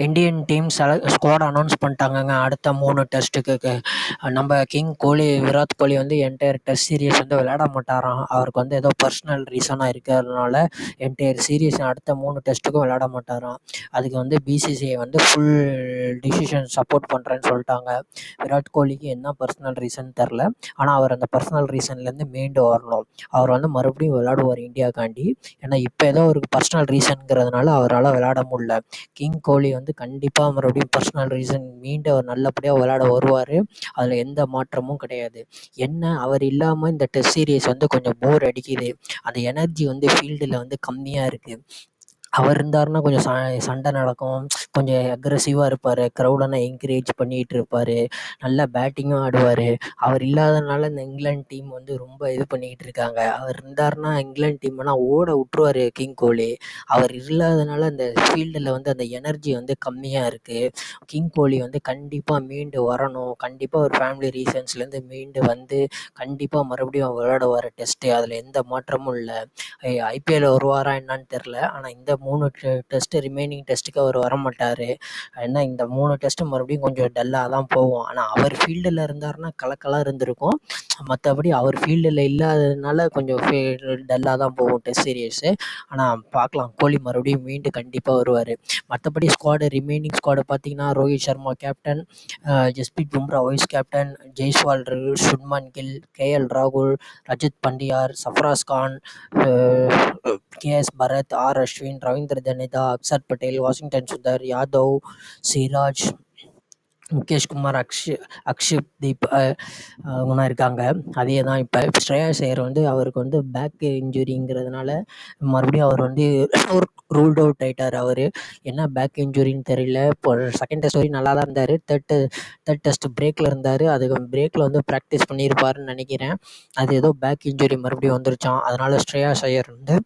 Indian team squad announce பண்ணிட்டாங்கங்க அடுத்த 3 டெஸ்ட்டுக்கு. நம்ம கிங் கோலி, விராட் கோலி வந்து என்டையர் டெஸ்ட் சீரிஸ் வந்து விளையாட மாட்டாராம். அவருக்கு வந்து ஏதோ பர்சனல் ரீசனாக இருக்கிறதுனால என்டையர் சீரிஸ் அடுத்த 3 டெஸ்ட்டுக்கும் விளையாட மாட்டாராம். அதுக்கு வந்து பிசிசிஐ வந்து ஃபுல் டிசிஷன் சப்போர்ட் பண்ணுறேன்னு சொல்லிட்டாங்க. விராட் கோலிக்கு என்ன பர்சனல் ரீசன் தெரில. ஆனால் அவர் அந்த பர்சனல் ரீசன்லேருந்து மீண்டு வரணும். அவர் வந்து மறுபடியும் விளையாடுவார் இந்தியாக்காண்டி. ஏன்னா இப்போ ஏதோ ஒரு பர்சனல் ரீசன்ங்கிறதுனால அவரால் விளையாட முடியல. கிங் கோலி வந்து கண்டிப்பாக மறுபடியும் பர்சனல் ரீசன் மீண்டு அவர் நல்லபடியாக விளையாட வருவார். அதில் எந்த மாற்றமும் கிடையாது. என்ன அவர் இல்லாமல் இந்த டெஸ்ட் சீரிஸ் வந்து கொஞ்சம் போர் அடிக்குது. அந்த எனர்ஜி வந்து ஃபீல்டில் வந்து கம்மியாக இருக்குது. அவர் இருந்தாருன்னா கொஞ்சம் சண்டை நடக்கும், கொஞ்சம் அக்ரெசிவாக இருப்பார், க்ரௌடெல்லாம் என்கரேஜ் பண்ணிகிட்டு இருப்பார், நல்லா பேட்டிங்கும் ஆடுவார். அவர் இல்லாதனால இந்த இங்கிலாந்து டீம் வந்து ரொம்ப இது பண்ணிக்கிட்டு இருக்காங்க. அவர் இருந்தாருன்னா இங்கிலாந்து டீம்லாம் ஓட விட்ருவார் கிங் கோலி. அவர் இல்லாதனால அந்த ஃபீல்டில் வந்து அந்த எனர்ஜி வந்து கம்மியாக இருக்குது. கிங் கோலி வந்து கண்டிப்பாக மீண்டு வரணும். கண்டிப்பாக ஒரு ஃபேமிலி ரீசன்ஸ்லேருந்து மீண்டு வந்து கண்டிப்பாக மறுபடியும் விளையாடுவார் டெஸ்ட்டு. அதில் எந்த மாற்றமும் இல்லை. ஐபிஎல் வருவாரா என்னன்னு தெரில. ஆனால் இந்த 3 டெஸ்ட்டு ரிமைனிங் டெஸ்ட்டுக்கு அவர் வரமாட்டார். ஏன்னா இந்த 3 டெஸ்ட்டு மறுபடியும் கொஞ்சம் டல்லாக தான் போகும். ஆனால் அவர் ஃபீல்டில் இருந்தாருன்னா கலக்கலாக இருந்திருக்கும். மற்றபடி அவர் ஃபீல்டில் இல்லாததுனால கொஞ்சம் டல்லாக தான் போகும் டெஸ்ட் சீரியஸு. ஆனால் பார்க்கலாம், கோலி மறுபடியும் மீண்டு கண்டிப்பாக வருவார். மற்றபடி ரிமைனிங் ஸ்குவாடு பார்த்திங்கன்னா Rohit Sharma captain, Jasprit Bumrah vice captain, Jaiswal, Shubman Gill, KL ராகுல், Rajat Patidar, Sarfaraz Khan, KS Bharat, R Ashwin, Ravindra Jadeja, Axar Patel, Washington Sundar, Yadav, Siraj, Mukesh Kumar, Akash Deep அவங்களாம் இருக்காங்க. அதே தான் இப்போ ஸ்ரேயாஸ் ஐயர் வந்து அவருக்கு வந்து பேக் இன்ஜுரிங்கிறதுனால மறுபடியும் அவர் வந்து ரூல்ட் அவுட் ஆகிட்டார். அவர் என்ன பேக் இன்ஜுரின்னு தெரியல. இப்போ செகண்ட் டெஸ்ட் வரைக்கும் நல்லா தான் இருந்தார். தேர்ட் டெஸ்ட் பிரேக்கில் இருந்தார். அதுக்கு பிரேக்கில் வந்து ப்ராக்டிஸ் பண்ணியிருப்பாருன்னு நினைக்கிறேன். அது ஏதோ பேக் இன்ஜுரி மறுபடியும் வந்துருச்சான். அதனால் ஸ்ரேயாஸ் ஐயர் வந்து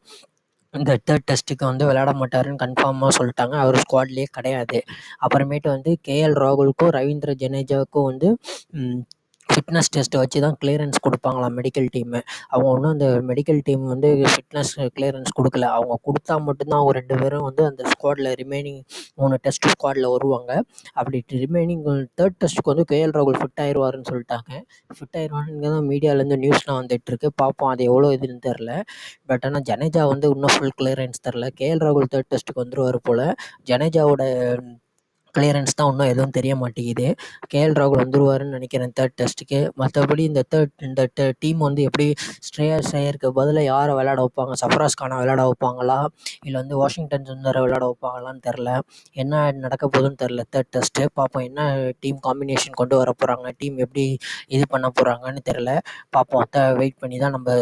இந்த தேர்ட் டெஸ்ட்டுக்கு வந்து விளையாட மாட்டாருன்னு கன்ஃபார்மாக சொல்லிட்டாங்க. அவர் ஸ்குவாட்லேயே கிடையாது. அப்புறமேட்டு வந்து கேஎல் ராகுலுக்கும் ரவீந்திர ஜடேஜாவுக்கும் வந்து ஃபிட்னஸ் டெஸ்ட்டை வச்சு தான் கிளியரன்ஸ் கொடுப்பாங்களாம் மெடிக்கல் டீமு. அவங்க ஒன்றும் அந்த மெடிக்கல் டீம் வந்து ஃபிட்னஸ் கிளியரன்ஸ் கொடுக்கல. அவங்க கொடுத்தா மட்டும்தான் அவங்க 2 பேரும் வந்து அந்த ஸ்குவாடில் ரிமைனிங் 3 டெஸ்ட் ஸ்குவாடில் வருவாங்க. அப்படி ரிமைனிங் தேர்ட் டெஸ்ட்டுக்கு வந்து கேஎல் ராகுல் ஃபிட் ஆயிடுவாருன்னு சொல்லிட்டாங்க. ஃபிட் ஆயிடுவாருன்னு தான் மீடியாவிலேருந்து நியூஸ்லாம் வந்துட்டுருக்கு. பார்ப்போம், அது எவ்வளோ இதுன்னு தெரில. பட் ஆனால் ஜடேஜா வந்து இன்னும் ஃபுல் கிளியரன்ஸ் தரல. கேஎல் ராகுல் தேர்ட் டெஸ்ட்டுக்கு வந்துருவார் போல். ஜடேஜாவோட கிளியரன்ஸ் தான் இன்னும் எதுவும் தெரிய மாட்டேங்குது. கேஎல் ராகுல் வந்துருவாருன்னு நினைக்கிறேன் தேர்ட் டெஸ்ட்டுக்கு. மற்றபடி இந்த டீம் வந்து எப்படி ஸ்ரேயாஸ் ஐயருக்கு பதிலாக யாரை விளையாட வைப்பாங்க? சஃப்ராஸ் கானை விளையாட வைப்பாங்களா, இல்லை வந்து வாஷிங்டன் சுந்தரை விளையாட வைப்பாங்களான்னு தெரில. என்ன நடக்க போகுதுன்னு தெரில தேர்ட் டெஸ்ட்டு. பார்ப்போம் என்ன டீம் காம்பினேஷன் கொண்டு வர போகிறாங்க, டீம் எப்படி இது பண்ண போகிறாங்கன்னு தெரில. பார்ப்போம், வெயிட் பண்ணி தான் நம்ம